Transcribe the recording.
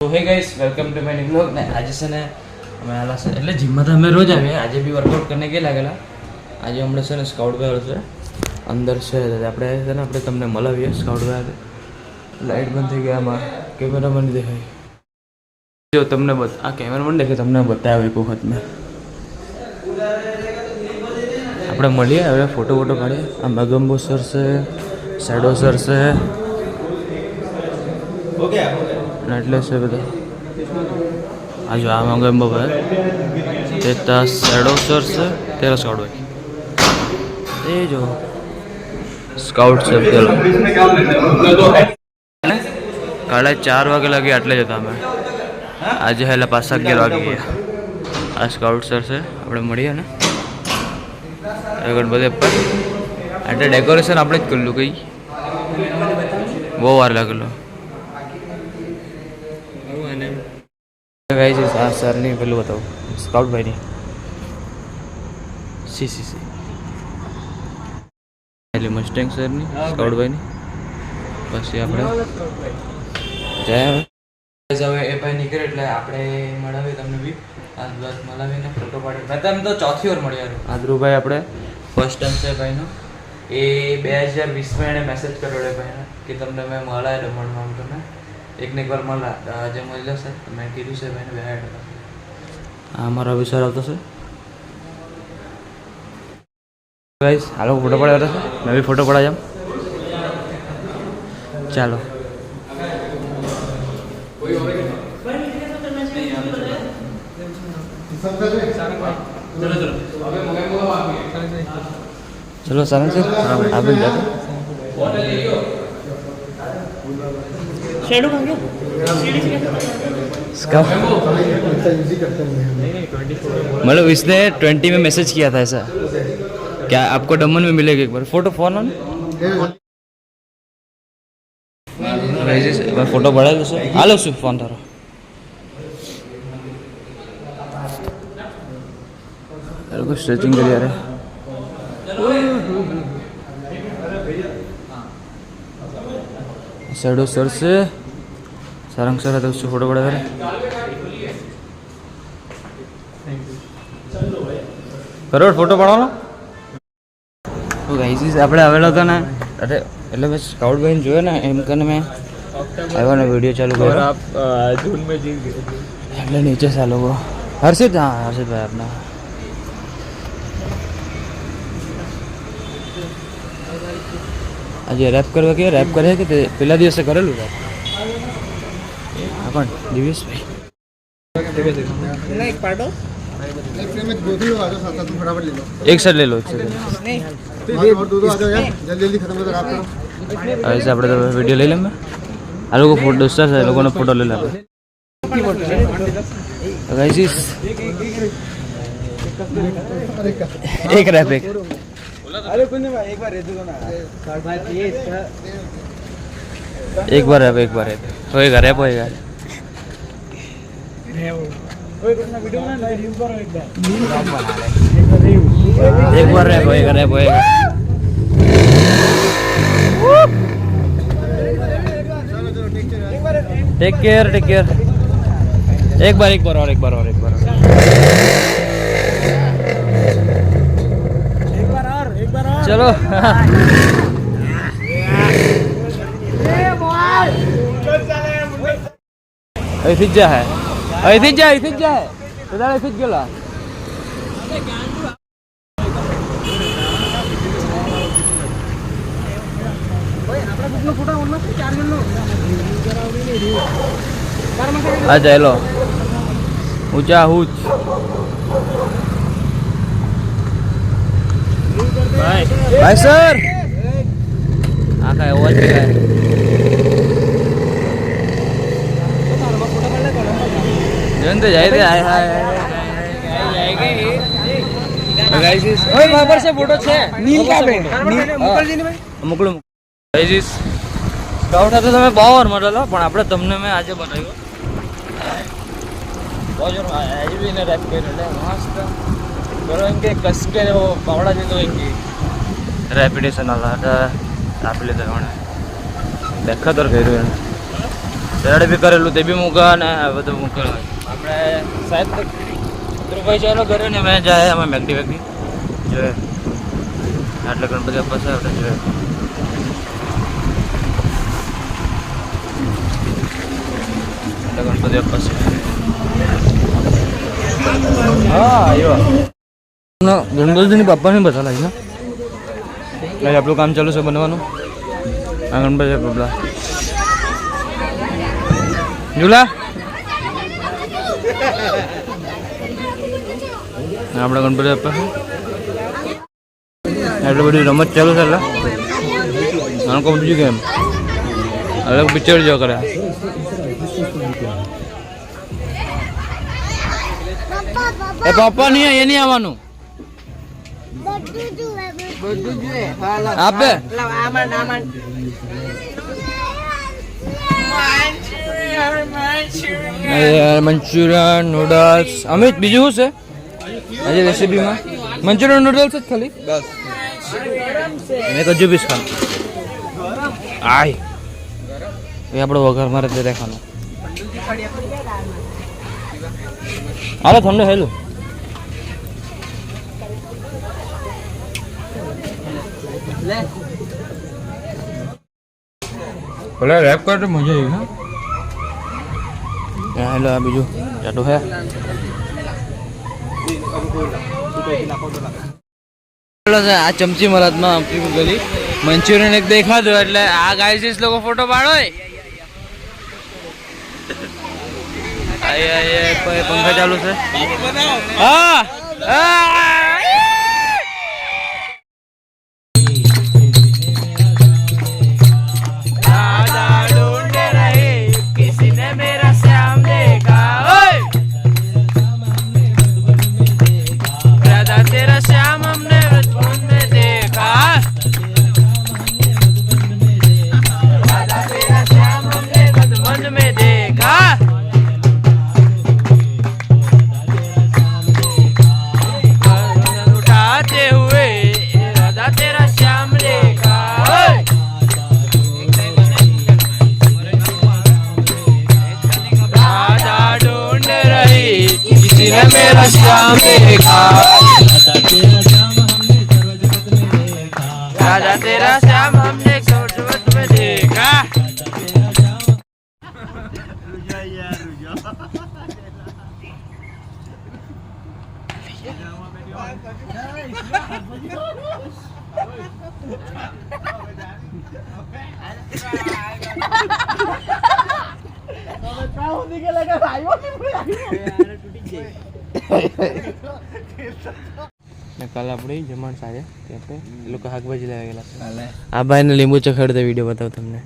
तो hey guys welcome to my new vlog ने आज से ने અમે આલા છે એટલે જીમમાં તો અમે રોજ આવીએ આજે બી વર્કઆઉટ કરીને કે લાગેલા આજે હમણે છે ને સ્કાઉટ વેર છે અંદર છે આપણે છે ને આપણે તમને મળાવીએ સ્કાઉટ વેર લાઈટ બંધ થઈ ગયા આમાં કેમેરામેન દેખાય જો તમને આ કેમેરામેન દેખે તમને બતાવ્યો એક વખત મેં આપણે મળીએ હવે ફોટો પાડીએ આ મગમ્બો સર છે શેડો સર છે ઓકે એટલે છે બધા આ જો આ મગમ્બો ભાઈ તે શેડો સર છે તેરા સ્કાઉટ ભાઈ એ જો સ્કાઉટ છે પેલા 4:30 વાગે લાગી આટલે જતા અમે આજે હેલા 5:11 વાગે ગયા આ સ્કાઉટ સર છે આપણે મળીએ ને બધે પર એટલે ડેકોરેશન આપણે જ કરેલું કઈ બહુ વાર લાગેલો ગાઈસ આ સરની પેલું બતાવું સ્કાઉટ ભાઈની સી એટલે મસ્ટેંગ સરની સ્કાઉટ ભાઈની પછી આપણે જાય હવે એ ભાઈ નીકળે એટલે આપણે મળાવીએ તમને બી આ બસ મળાવીને ફોટો પાડીએ મેં તમે તો ચોથી વાર મળ્યા આદરુભાઈ આપણે ફર્સ્ટ ટાઈમ છે ભાઈનો એ 2020માં એણે મેસેજ કર્યો ભાઈને કે તમને મેં મળાય રમણમાં તમે એકને એક વાર મળ્યા આજે મળ્યો છે મેં કીધું છે ભાઈને બે આ અમારો વિચાર આવતો છે ગાઈસ હાલો ફોટો પડાવ્યો છે મેં બી ફોટો પડાવી જામ ચાલો चलो सारंग सर आप भी जाते शेडो कहाँ गया मतलब इसने 20 में मैसेज किया था ऐसा क्या आपको डमन में मिलेगा एक बार फोटो फोन ऑन फोटो बढ़ा दो सर हालो सर फोन थारो कुछ स्ट्रेचिंग कर यार शैडो सर से सारंग सर है उससे फोटो बड़ा है करो फोटो पड़ाओ तो गाइस આપણે આવેલો હતો ને અરે એટલે મેં સ્કાઉટ ભાઈને જોયો ને એમ કરીને મેં આવ્યો ને વિડીયો ચાલુ કર્યો આપ જૂન में जीत गए એટલે નીચે ચાલો હર્ષિત હા હર્ષિત ભાઈ આપના આજે રેપ કરવા કે રેપ કરે કે પેલા દિવસે કરેલું રેપ હા પણ દિવેશભાઈ એક પાડો एक साइड ले लो एक साइड जल्दी खत्म करो आप ऐसे આપણે તો વિડિયો લઈ લેમે આ લોકો ફોટો દોસ્તા છે લોકોનો ફોટો લઈ લે ગાઈસ एक रैप एक अरे कोई नहीं भाई एक बार दे दो ना एक बार रैप होएगा रैप होएगा एक बार रैप होएगा टेक केयर एक बार और चलो ऐसे जा है तो ऐसे गेला आ जाए ऊंचा हुच भाई सर आका आवाज क्या है जनते जाए थे हाय गाइस ओए वहां पर से फोटो છે નીલ કા બે મુકલજી ને ભાઈ મુકલો ગાइस સ્કાઉટ હતો તમે બહુ વાર મળેલો પણ આપણે તમને મેં આજે બનાવ્યો બહુ જોર આજે બી ને રેપ કર્યો એટલે મસ્ત બરો ઇનકે કસ કે वो પાવડા દીધો ઇનકી રેપિટેશન આલા આપી લેતા કોણે દેખા તો કર્યું રેડ બી કરેલું તે બી મૂકા અને આ બધું મૂકેલું. આપણે સાહેબ ધ્રુવભાઈ ચાલો ઘરે ને મેં જાય અમે મેગડી જોઈએ આટલે ગણપતિ બાપા છે આપણે જોઈએ. એટલે ગણપતિ બાપા છે. હા આવ્યો ગણપતિની બાપાને બધા લાગી ને આપણું કામ ચાલુ છે બનવાનું. આ ગણપતિ બાપા જુલા આપણે ગણપતિ બાપા એટલે બધી રમત ચાલુ છે. એટલે નાનકો બીજું કેમ અલગ પિક્ચર જો કરે. એ પપ્પા નહીં એ નહીં આવવાનું આપે મંચુરિયન નૂડલ્સ. અમિત બીજું શું છે આજે રેસીપીમાં? મંચુરિયન નૂડલ્સ જ ખાલી બસ. એક હજુ પીસ ખાનું આય એ આપણો વઘાર મારે તે દેખાનો. હાલો તમને હેલું ભલે રેપ કર તો મજા આવી. હા હેલો આ બીજું ચાટું હે આ ચમચી મરાદમાં આપી ગલી મંચુરિયન એક દેખાતો એટલે આ ગાઈસ લોકો ફોટો પાડો. પંખા ચાલુ છે. હા मेरा श्याम देखा राजा तेरा श्याम हमने सर्वत में देखा. કાલે આપણે જમણ સાંજે આપણે એ લોકો શાકભાજી લેવા ગયેલા. આ ભાઈને લીંબુ ચખાડતા વિડીયો બતાવું તમને.